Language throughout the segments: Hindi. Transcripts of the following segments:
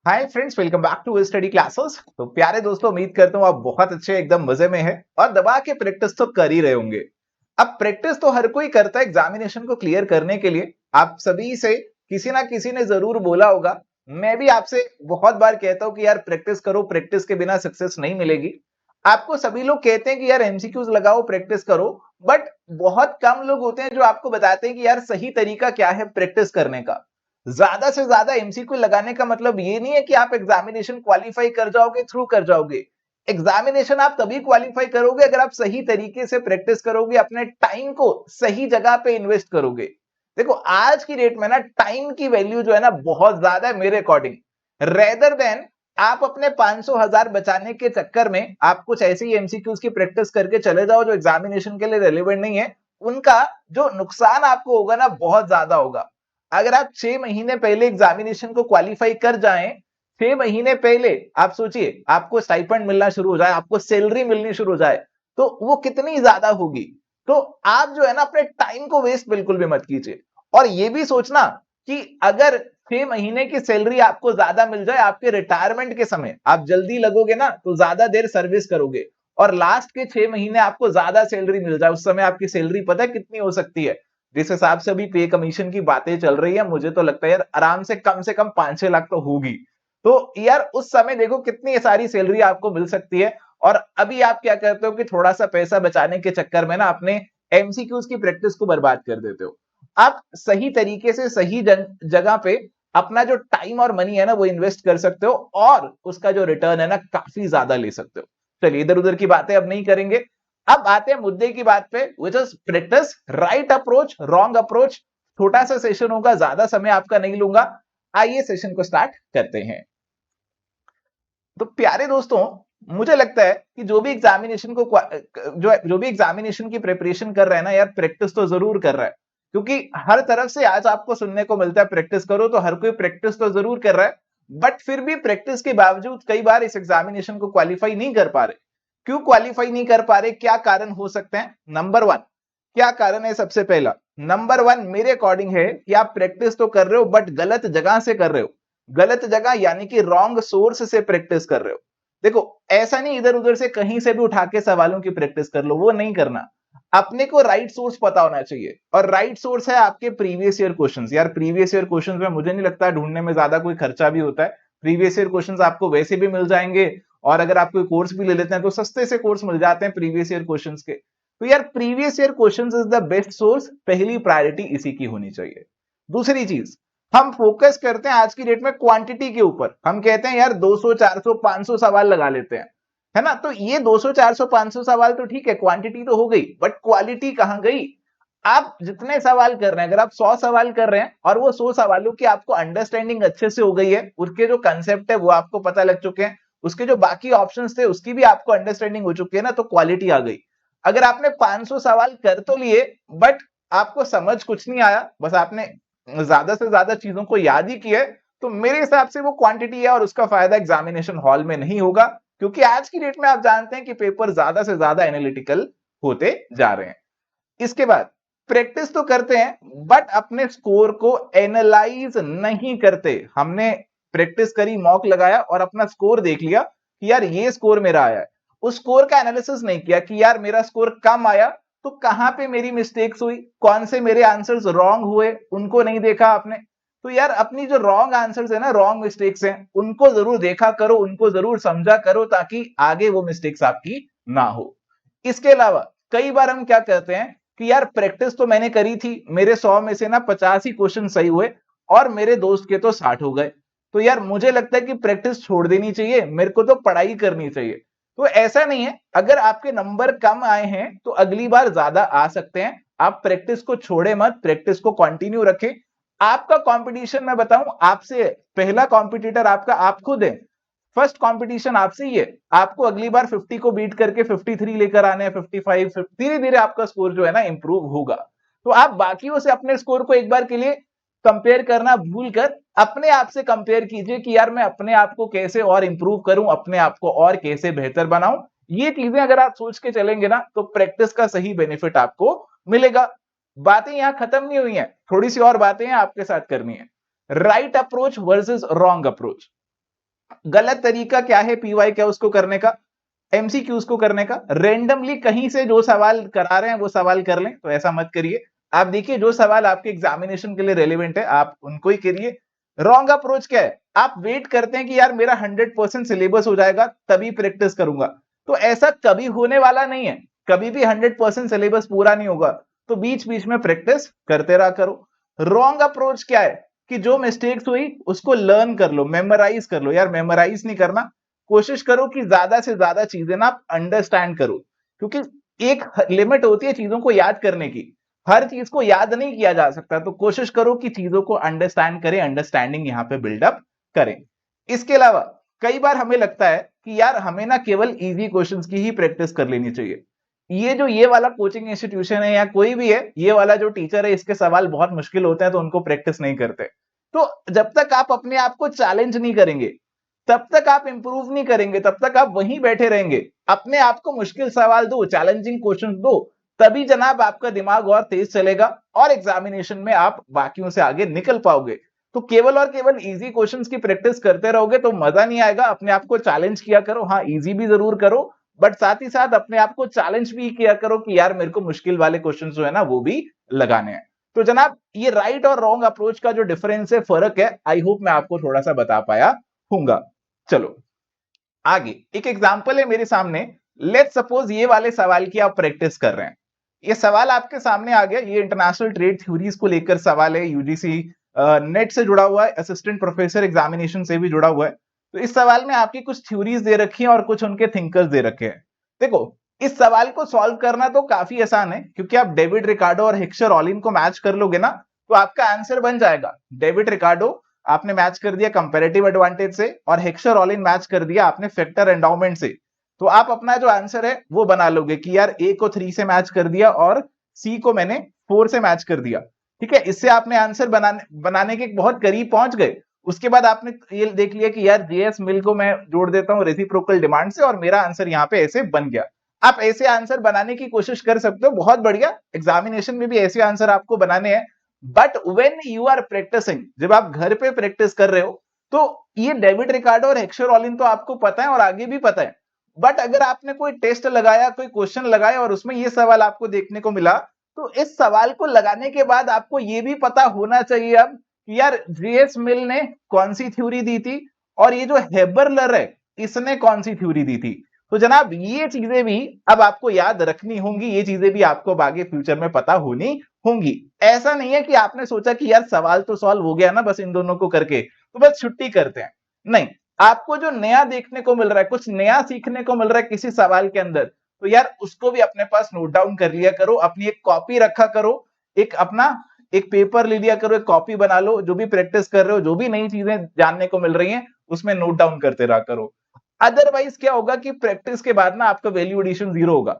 Hi friends, welcome back to study classes. तो प्यारे दोस्तों, उम्मीद करता हूँ आप बहुत अच्छे एकदम मजे में हैं और दबा के प्रैक्टिस तो कर ही रहे होंगे। अब प्रैक्टिस तो हर कोई करता है एग्जामिनेशन को क्लियर करने के लिए। आप सभी से किसी ना किसी ने जरूर बोला होगा। मैं भी आपसे बहुत बार कहता हूँ कि यार प्रैक्टिस करो, प्रैक्टिस के बिना सक्सेस नहीं मिलेगी। आपको सभी लोग कहते हैं कि यार एमसीक्यूज लगाओ, प्रैक्टिस करो। बट बहुत कम लोग होते हैं जो आपको बताते हैं कि यार सही तरीका क्या है प्रैक्टिस करने का। ज्यादा से ज्यादा एमसीक्यू लगाने का मतलब ये नहीं है कि आप एग्जामिनेशन क्वालिफाई कर जाओगे, थ्रू कर जाओगे। एग्जामिनेशन आप तभी क्वालिफाई करोगे अगर आप सही तरीके से प्रैक्टिस करोगे, अपने टाइम को सही जगह पे इन्वेस्ट करोगे। देखो आज की डेट में ना टाइम की वैल्यू जो है ना बहुत ज्यादा है मेरे अकॉर्डिंग। रेदर देन आप अपने 500,000 बचाने के चक्कर में आप कुछ ऐसे ही एमसीक्यूज की प्रैक्टिस करके चले जाओ जो एग्जामिनेशन के लिए रेलिवेंट नहीं है। उनका जो नुकसान आपको होगा ना बहुत ज्यादा होगा। अगर आप 6 महीने पहले एग्जामिनेशन को क्वालिफाई कर जाएं, 6 महीने पहले आप सोचिए आपको स्टाइपेंड मिलना शुरू हो जाए, आपको सैलरी मिलनी शुरू हो जाए, तो वो कितनी ज्यादा होगी। तो आप जो है ना अपने टाइम को वेस्ट बिल्कुल भी मत कीजिए। और ये भी सोचना कि अगर 6 महीने की सैलरी आपको ज्यादा मिल जाए, आपके रिटायरमेंट के समय आप जल्दी लगोगे ना तो ज्यादा देर सर्विस करोगे और लास्ट के 6 महीने आपको ज्यादा सैलरी मिल जाए, उस समय आपकी सैलरी पता है कितनी हो सकती है। जिस हिसाब से अभी पे कमीशन की बातें चल रही है, मुझे तो लगता है यार आराम से कम 5-6 लाख तो होगी। तो यार उस समय देखो कितनी सारी सैलरी आपको मिल सकती है। और अभी आप क्या करते हो कि थोड़ा सा पैसा बचाने के चक्कर में ना अपने एमसीक्यूज की प्रैक्टिस को बर्बाद कर देते हो। आप सही तरीके से सही जगह पे अपना जो टाइम और मनी है ना वो इन्वेस्ट कर सकते हो और उसका जो रिटर्न है ना काफी ज्यादा ले सकते हो। चलिए इधर उधर की बातें अब नहीं करेंगे। अब आते हैं मुद्दे की बात पे, which is practice right approach wrong approach. छोटा सा सेशन होगा, ज्यादा समय आपका नहीं लूंगा। आइए सेशन को स्टार्ट करते हैं। तो प्यारे दोस्तों, मुझे लगता है कि जो भी एग्जामिनेशन की प्रिपरेशन कर रहा है ना यार, प्रैक्टिस तो जरूर कर रहा है। क्योंकि हर तरफ से आज आपको सुनने को मिलता है प्रैक्टिस करो, तो हर कोई प्रैक्टिस तो जरूर कर रहा है। बट फिर भी प्रैक्टिस के बावजूद कई बार इस एग्जामिनेशन को क्वालिफाई नहीं कर पा रहे। क्यों क्वालिफाई नहीं कर पा रहे, क्या कारण हो सकते हैं? नंबर वन, क्या कारण है? सबसे पहला नंबर वन मेरे अकॉर्डिंग है कि आप प्रैक्टिस तो कर रहे हो बट गलत जगह से कर रहे हो। गलत जगह यानी कि रॉन्ग सोर्स से प्रैक्टिस कर रहे हो। देखो ऐसा नहीं इधर उधर से कहीं से भी उठा के सवालों की प्रैक्टिस कर लो, वो नहीं करना। अपने को राइट सोर्स पता होना चाहिए और राइट सोर्स है आपके प्रीवियस ईयर क्वेश्चंस। यार प्रीवियस ईयर क्वेश्चंस में मुझे नहीं लगता ढूंढने में ज्यादा कोई खर्चा भी होता है। प्रीवियस ईयर क्वेश्चंस आपको वैसे भी मिल जाएंगे और अगर आप कोई कोर्स भी ले लेते हैं तो सस्ते से कोर्स मिल जाते हैं प्रीवियस ईयर क्वेश्चंस के। तो यार previous year questions is the best source, पहली प्रायोरिटी इसी की होनी चाहिए। दूसरी चीज, हम फोकस करते हैं आज की डेट में क्वांटिटी के ऊपर। हम कहते हैं यार 200 400 500 सवाल लगा लेते हैं, है ना। तो ये 200 400 500 सवाल तो ठीक है, क्वांटिटी तो हो गई, बट क्वालिटी कहां गई? आप जितने सवाल कर रहे हैं, अगर आप 100 सवाल कर रहे हैं और वो 100 सवालों की आपको अंडरस्टैंडिंग अच्छे से हो गई है, उसके जो कंसेप्ट है वो आपको पता लग चुके हैं, उसके जो बाकी ऑप्शंस थे उसकी भी आपको अंडरस्टैंडिंग हो चुकी है ना, तो क्वालिटी आ गई। अगर आपने 500 सवाल कर तो लिए बट आपको समझ कुछ नहीं आया, बस आपने ज्यादा से ज्यादा चीजों को याद ही किया है, तो मेरे हिसाब से वो क्वांटिटी है और उसका फायदा एग्जामिनेशन हॉल में नहीं होगा। क्योंकि आज की डेट में आप जानते हैं कि पेपर ज्यादा से ज्यादा एनालिटिकल होते जा रहे हैं। इसके बाद प्रैक्टिस तो करते हैं बट अपने स्कोर को एनालाइज नहीं करते। हमने प्रैक्टिस करी, मॉक लगाया और अपना स्कोर देख लिया कि यार ये स्कोर मेरा आया है। उस स्कोर का एनालिसिस नहीं किया कि यार मेरा स्कोर कम आया तो कहां पे मेरी मिस्टेक्स हुई, कौन से मेरे आंसर्स रॉन्ग हुए, उनको नहीं देखा आपने। तो यार अपनी जो रॉन्ग आंसर्स है ना, रॉन्ग मिस्टेक्स हैं, उनको जरूर देखा करो, उनको जरूर समझा करो ताकि आगे वो मिस्टेक्स आपकी ना हो। इसके अलावा कई बार हम क्या कहते हैं कि यार प्रैक्टिस तो मैंने करी थी, मेरे 100 में से ना 50 ही क्वेश्चन सही हुए और मेरे दोस्त के तो 60 हो गए। तो यार मुझे लगता है कि प्रैक्टिस छोड़ देनी चाहिए, मेरे को तो पढ़ाई करनी चाहिए। तो ऐसा नहीं है, अगर आपके नंबर कम आए हैं तो अगली बार ज्यादा आ सकते हैं। आप प्रैक्टिस को छोड़े मत, प्रैक्टिस को कंटिन्यू रखें। आपका कंपटीशन मैं बताऊं, आपसे पहला कॉम्पिटिटर आपका आप खुद है। फर्स्ट कंपटीशन आपसे ही है। आपको अगली बार 50 को बीट करके 53 लेकर आने हैं, 55। धीरे धीरे आपका स्कोर जो है ना इंप्रूव होगा। तो आप बाकियों से अपने स्कोर को एक बार के लिए कंपेयर करना भूल कर अपने आप से कंपेयर कीजिए कि यार मैं अपने आप को कैसे और इंप्रूव करूं, अपने आप को और कैसे बेहतर बनाऊं। ये चीजें अगर आप सोच के चलेंगे ना तो प्रैक्टिस का सही बेनिफिट आपको मिलेगा। बातें यहां खत्म नहीं हुई हैं, थोड़ी सी और बातें हैं आपके साथ करनी है। Right approach versus wrong approach. गलत तरीका क्या है पीवाई क्या उसको करने का, एमसीक्यूज को करने का? रेंडमली कहीं से जो सवाल करा रहे हैं वो सवाल कर लें, तो ऐसा मत करिए। आप देखिए जो सवाल आपके एग्जामिनेशन के लिए रेलिवेंट है आप उनको ही करिए। रॉन्ग अप्रोच क्या है, आप वेट करते हैं कि यार मेरा 100% सिलेबस हो जाएगा तभी प्रैक्टिस करूंगा, तो ऐसा कभी होने वाला नहीं है। कभी भी 100% सिलेबस पूरा नहीं होगा, तो बीच बीच में प्रैक्टिस करते रहा करो। रॉन्ग अप्रोच क्या है कि जो मिस्टेक्स हुई उसको लर्न कर लो, मेमोराइज कर लो। यार मेमोराइज नहीं करना, कोशिश करो कि ज्यादा से ज्यादा चीजें ना आप अंडरस्टैंड करो, क्योंकि एक लिमिट होती है चीजों को याद करने की, हर चीज को याद नहीं किया जा सकता। तो कोशिश करो कि चीजों को अंडरस्टैंड करें, अंडरस्टैंडिंग यहां पे बिल्डअप करें। इसके अलावा कई बार हमें लगता है कि यार हमें ना केवल इजी क्वेश्चंस की ही प्रैक्टिस कर लेनी चाहिए। ये वाला कोचिंग इंस्टीट्यूशन है या कोई भी है, ये वाला जो टीचर है इसके सवाल बहुत मुश्किल होते हैं तो उनको प्रैक्टिस नहीं करते। तो जब तक आप अपने आप को चैलेंज नहीं करेंगे, तब तक आप इंप्रूव नहीं करेंगे, तब तक आप वहीं बैठे रहेंगे। अपने आप को मुश्किल सवाल दो, चैलेंजिंग क्वेश्चन दो, तभी जनाब आपका दिमाग और तेज चलेगा और एग्जामिनेशन में आप बाकियों से आगे निकल पाओगे। तो केवल और केवल इजी क्वेश्चंस की प्रैक्टिस करते रहोगे तो मजा नहीं आएगा। अपने आप को चैलेंज किया करो, हाँ इजी भी जरूर करो, बट साथ ही साथ अपने आप को चैलेंज भी किया करो कि यार मेरे को मुश्किल वाले क्वेश्चन जो है ना वो भी लगाने हैं। तो जनाब ये राइट और रॉन्ग अप्रोच का जो डिफरेंस है, फर्क है, आई होप मैं आपको थोड़ा सा बता पाया हूंगा। चलो आगे एक एग्जांपल है मेरे सामने। लेट्स सपोज ये वाले सवाल की आप प्रैक्टिस कर रहे हैं, ये सवाल आपके सामने आ गया। ये इंटरनेशनल ट्रेड थ्योरीज को लेकर सवाल है, यूजीसी नेट से जुड़ा हुआ है, असिस्टेंट प्रोफेसर एग्जामिनेशन से भी जुड़ा हुआ है। तो इस सवाल में आपकी कुछ थ्योरीज दे रखी हैं और कुछ उनके थिंकर्स दे रखे हैं। देखो इस सवाल को सॉल्व करना तो काफी आसान है, क्योंकि आप डेविड रिकार्डो और हिक्सर ऑलिन को मैच कर लोगे ना, तो आपका आंसर बन जाएगा। डेविड रिकार्डो आपने मैच कर दिया कंपैरेटिव एडवांटेज से, और हेक्सर ऑलिन मैच कर दिया आपने फैक्टर एंडाउमेंट से। तो आप अपना जो आंसर है वो बना लोगे कि यार ए को 3 से मैच कर दिया और सी को मैंने 4 से मैच कर दिया। ठीक है, इससे आपने आंसर बनाने के बहुत करीब पहुंच गए। उसके बाद आपने ये देख लिया कि यार जेएस मिल को मैं जोड़ देता हूं रेसिप्रोकल डिमांड से, और मेरा आंसर यहाँ पे ऐसे बन गया। आप ऐसे आंसर बनाने की कोशिश कर सकते हो, बहुत बढ़िया। एग्जामिनेशन में भी ऐसे आंसर आपको बनाने हैं। But when you are practising, जब आप घर पे प्रैक्टिस कर रहे हो, तो ये डेविड रिकार्डो और हेक्सर ऑलिन तो आपको पता है और आगे भी पता है। बट अगर आपने कोई टेस्ट लगाया, कोई क्वेश्चन लगाया और उसमें ये सवाल आपको देखने को मिला, तो इस सवाल को लगाने के बाद आपको ये भी पता होना चाहिए अब कि यार जेएस मिल ने कौन सी थ्योरी दी थी और ये जो हेबरलर है इसने कौन सी थ्योरी दी थी। तो जनाब ये चीजें भी अब आपको याद रखनी होंगी, ये चीजें भी आपको आगे फ्यूचर में पता होनी होंगी। ऐसा नहीं है कि आपने सोचा कि यार सवाल तो सॉल्व हो गया ना बस इन दोनों को करके, तो बस छुट्टी करते हैं। नहीं, आपको जो नया देखने को मिल रहा है, कुछ नया सीखने को मिल रहा है किसी सवाल के अंदर, तो यार उसको भी अपने पास नोट डाउन कर लिया करो, अपनी एक कॉपी रखा करो, एक अपना एक पेपर ले लिया करो, एक कॉपी बना लो, जो भी प्रैक्टिस कर रहे हो, जो भी नई चीजें जानने को मिल रही हैं उसमें नोट डाउन करते रहा करो। अदरवाइज क्या होगा कि प्रैक्टिस के बाद ना आपका वैल्यू एडिशन जीरो होगा।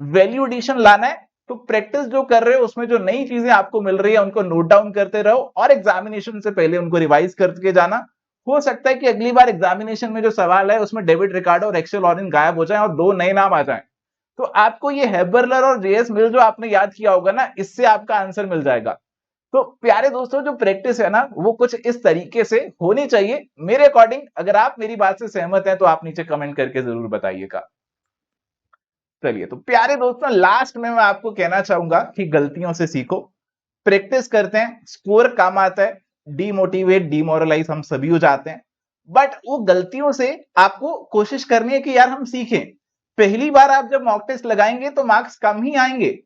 वैल्यू एडिशन लाना है तो प्रैक्टिस जो कर रहे हो उसमें जो नई चीजें आपको मिल रही है उनको नोट डाउन करते रहो और एग्जामिनेशन से पहले उनको रिवाइज करके जाना। हो सकता है कि अगली बार एग्जामिनेशन में जो सवाल है उसमें डेविड रिकार्डो और हेक्सर ऑलिन गायब हो जाए और दो नए नाम आ जाएं, तो आपको ये हेबरलर और जेएस मिल जो आपने याद किया होगा ना, इससे आपका आंसर मिल जाएगा। तो प्यारे दोस्तों जो प्रैक्टिस है ना वो कुछ इस तरीके से होनी चाहिए मेरे अकॉर्डिंग। अगर आप मेरी बात से सहमत हैं तो आप नीचे कमेंट करके जरूर बताइएगा। चलिए तो प्यारे दोस्तों लास्ट में मैं आपको कहना चाहूंगा कि गलतियों से सीखो, प्रैक्टिस करते हैं स्कोर कम आता है, डीमोटिवेट डीमोरलाइज हम सभी हो जाते हैं, बट वो गलतियों से आपको कोशिश करनी है कि यार हम सीखें। पहली बार आप जब मॉक टेस्ट लगाएंगे तो मार्क्स कम ही आएंगे,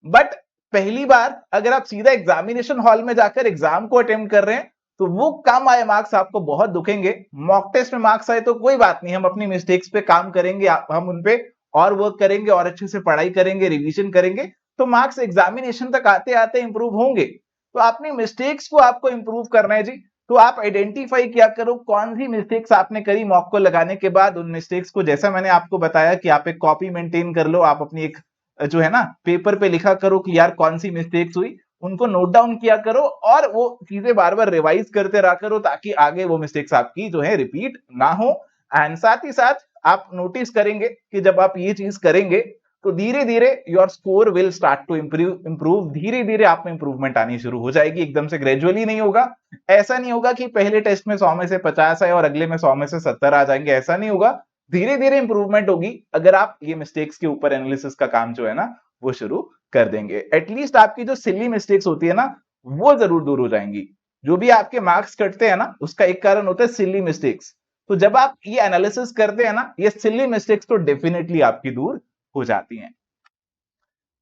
बट पहली बार अगर आप सीधा एग्जामिनेशन हॉल में जाकर एग्जाम को अटेम्प्ट कर रहे हैं तो वो कम आए मार्क्स आपको बहुत दुखेंगे। मॉक टेस्ट में मार्क्स आए तो कोई बात नहीं, हम अपनी मिस्टेक्स पे काम करेंगे, हम उन पे और वर्क करेंगे और अच्छे से पढ़ाई करेंगे, रिवीजन करेंगे, तो मार्क्स एग्जामिनेशन तक आते आते इंप्रूव होंगे। तो अपनी मिस्टेक्स को आपको इंप्रूव करना है जी। तो आप आइडेंटिफाई किया करो कौन सी मिस्टेक्स आपने करी मॉक को लगाने के बाद। उन मिस्टेक्स को जैसा मैंने आपको बताया कि आप एक कॉपी मेंटेन कर लो, आप अपनी एक जो है ना पेपर पे लिखा करो कि यार कौन सी मिस्टेक्स हुई, उनको नोट डाउन किया करो और वो चीजें बार बार रिवाइज करते रहा करो ताकि आगे वो मिस्टेक्स आपकी जो है रिपीट ना हो। एंड साथ ही साथ आप नोटिस करेंगे कि जब आप ये चीज करेंगे तो धीरे धीरे your score will start to improve. धीरे धीरे आप में इंप्रूवमेंट आनी शुरू हो जाएगी, एकदम से ग्रेजुअली नहीं होगा। ऐसा नहीं होगा कि पहले टेस्ट में 100 में से 50 आए और अगले में 100 में से 70 आ जाएंगे, ऐसा नहीं होगा। धीरे धीरे इंप्रूवमेंट होगी अगर आप ये मिस्टेक्स के ऊपर एनालिसिस का काम जो है ना वो शुरू कर देंगे। एटलीस्ट आपकी जो सिली मिस्टेक्स होती है ना वो जरूर दूर हो जाएंगी। जो भी आपके मार्क्स कटते हैं ना उसका एक कारण होता है सिली मिस्टेक्स। तो जब आप ये एनालिसिस करते हैं ना, ये सिली मिस्टेक्स तो डेफिनेटली आपकी दूर हो जाती हैं।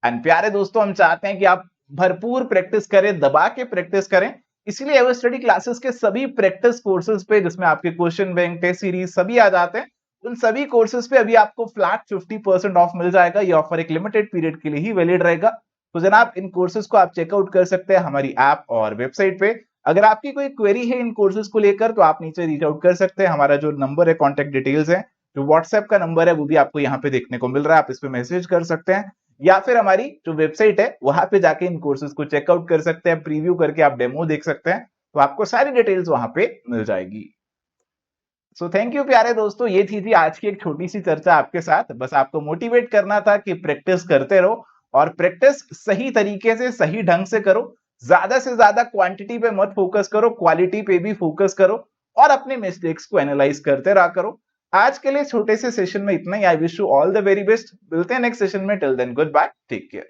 एंड प्यारे दोस्तों, हम चाहते हैं कि आप भरपूर प्रैक्टिस करें, दबा के प्रैक्टिस करें। इसलिए एवर स्टडी क्लासेस के सभी प्रैक्टिस कोर्सेज पे, जिसमें आपके क्वेश्चन बैंक, टेस्ट सीरीज सभी आ जाते हैं, उन सभी कोर्सेज पे अभी आपको फ्लैट 50% ऑफ मिल जाएगा। ये ऑफर एक लिमिटेड पीरियड के लिए ही वैलिड रहेगा। तो जनाब, इन कोर्सेज को आप चेकआउट कर सकते हैं हमारी ऐप और वेबसाइट पे। अगर आपकी कोई क्वेरी है इन कोर्सेज को लेकर तो आप नीचे रीच आउट कर सकते हैं। हमारा जो नंबर है, कॉन्टेक्ट डिटेल्स है, जो व्हाट्सएप का नंबर है वो भी आपको यहाँ पे देखने को मिल रहा है, आप इस पे मैसेज कर सकते हैं, या फिर हमारी जो वेबसाइट है वहां पे जाके इन कोर्सेज को चेकआउट कर सकते हैं। प्रीव्यू करके आप डेमो देख सकते हैं, तो आपको सारी डिटेल्स वहां पे मिल जाएगी। सो थैंक यू प्यारे दोस्तों, ये थी आज की एक छोटी सी चर्चा आपके साथ। बस आपको मोटिवेट करना था कि प्रैक्टिस करते रहो, और प्रैक्टिस सही तरीके से, सही ढंग से करो। ज्यादा से ज्यादा क्वांटिटी पे मत फोकस करो, क्वालिटी पे भी फोकस करो, और अपने मिस्टेक्स को एनालाइज करते रहा करो। आज के लिए छोटे से सेशन में इतना ही। I wish you all the very best. मिलते हैं नेक्स्ट सेशन में। Till then goodbye, take care.